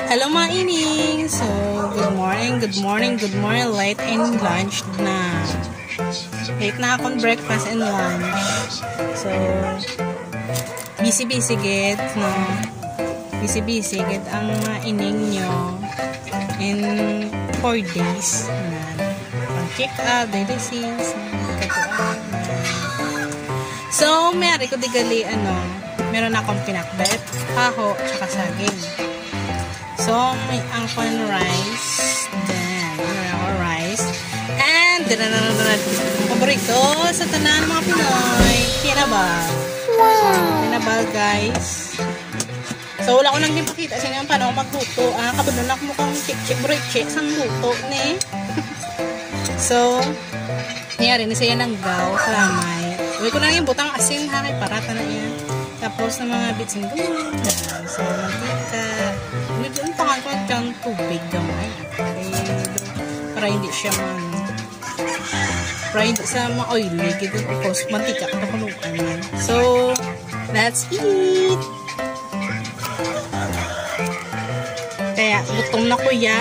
Hello mga ining! So, good morning, late and lunch na. Late na akong breakfast and lunch. So, busy git, no? Busy git ang mga ining nyo in 4 days na pang-check up, dialysis, katuan. So, mayari ko digali, meron akong pinakbet, haho, tsaka saging. So, may angkon rice, then, meron ako rice, and, paborito sa tanan mga Pinoy, pinabal. Wow! Pinabal, guys. So, wala ko nang ipakita sa inyo paano magluto. Kabudon ako mukhang chik-chik sang luto, ne? So, nangyari na siya ng gaw, kalamay. Uwi ko na yung butang asin, ha, kay parata na yan. Tapos, ng mga bits and gulay. So, mantika. Yung pangal ko ng tubig gamay. Para hindi siya para hindi siya ma-oily. Gito, tapos, mantika ka na kulukan yan. So, let's eat! Kaya, gutom na kuya.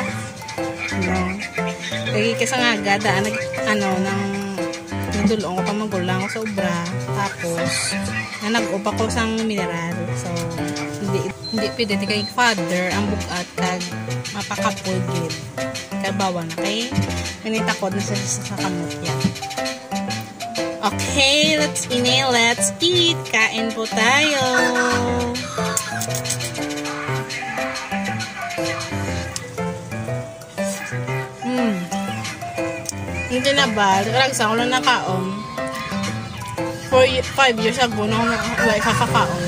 Lagi kasi nga agad, ng dulong ko pa magulang ko sa obra. Tapos, nag-upa ko sang mineral. So, hindi pwede kay father ang bugat kag mapakapulgid. Kaya bawa na kay nanitakod na sa kamot yan. Okay, let's eat. Kain po tayo. Hindi na ba? Karagsa ko lang nakaon. 5 years ago na ako kakakaon.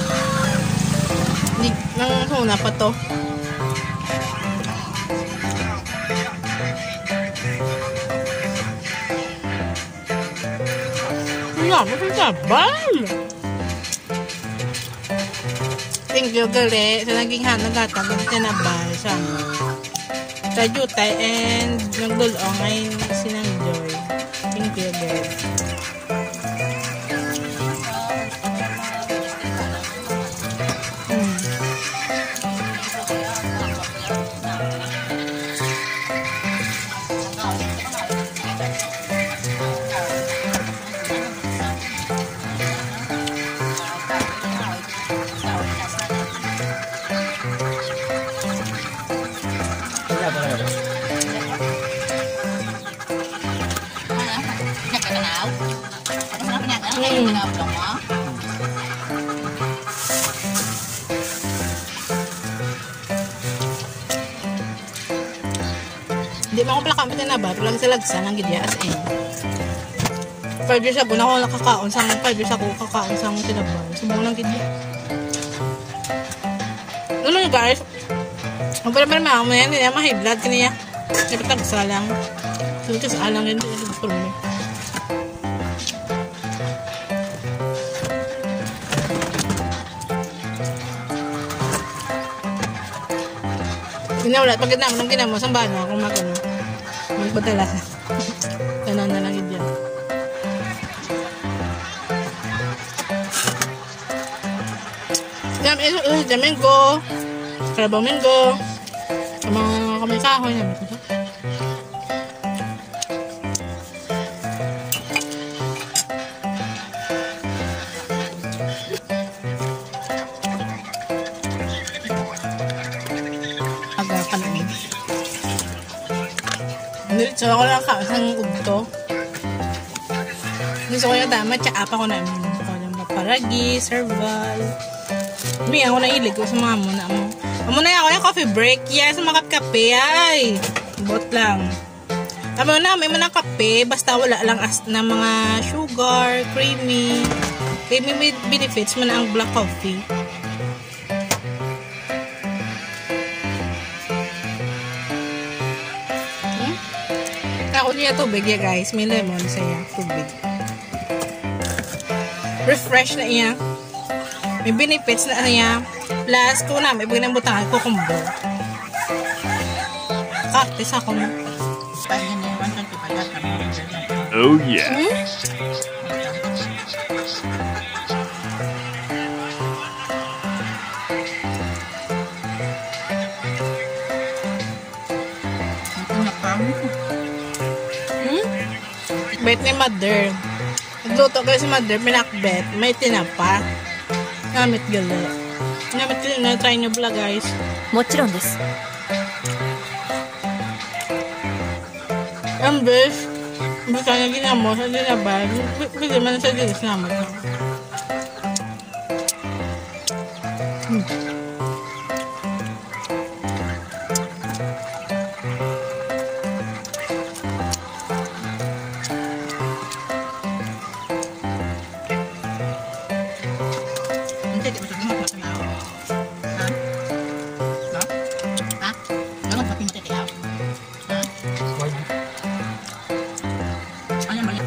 Hindi, nang huna pa to. Wala, masasabal! Thank you, gali. Sa naging hanag-atag, tinabal sa jutay and nagdulong ay sinang-joy. Thank you, gali. Hindi mo ako pala kamit na ba? Lang sa lagsa ng gidya as in. 5 years ago na ako nakakaon sang 5 years ako kakaon sang tinabal. Subong lang gidya. Ano guys? Ang pala mga mga yan, hindi na ma-high blood kaniya. Dapat lagsa lang. Sulitas alang yun. Ginawala, pag naman ng ginamo, saan ba na kung magpadala. Ganon na lang yun dyan. Domingo, Karabaw Minggo, sa mga kamay kahoy namin ko. So, ako lang kaasang ugto. Gusto ko yung tama, tsaapa ko namin. Gusto ko yung maparagi, serval. May ako na ilig ko sa mga muna mo. Muna ako yung coffee break. Yes, makapkape. Ay, bot lang. Tama na, may mga kape. Basta wala lang na mga sugar, creamy. Creamy with benefits man ang black coffee. Ako niya tubig ya guys. May lemon saya tubig. Refresh na iya. May benefits na niya. Plus, kung na may ng butangan ko kumbo. Kaktis ako mo. Oh yeah. Bet ni Mother. Nagluto guys si Mother, pinakbet. May tinapa. Gamit gali. Gamit gali na try nyo pala guys. もちろんです。 Ang best. Basta na ginamo sa dinabal. Bigyan man sa dilis naman. Hindi, di ba sabi mo matanaw? Ha? Ha? Ha? Ganun ba pinti kaya? Ha? Ano mali?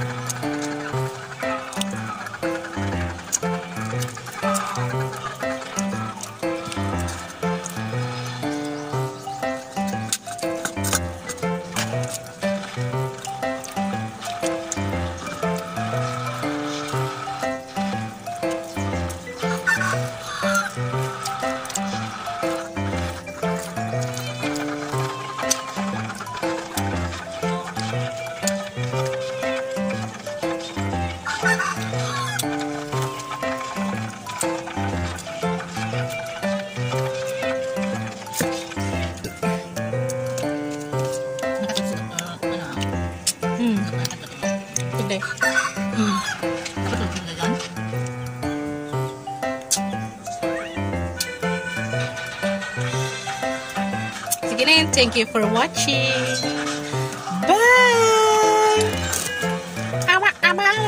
Sige. Sige na yun. Thank you for watching. Bye! Bye!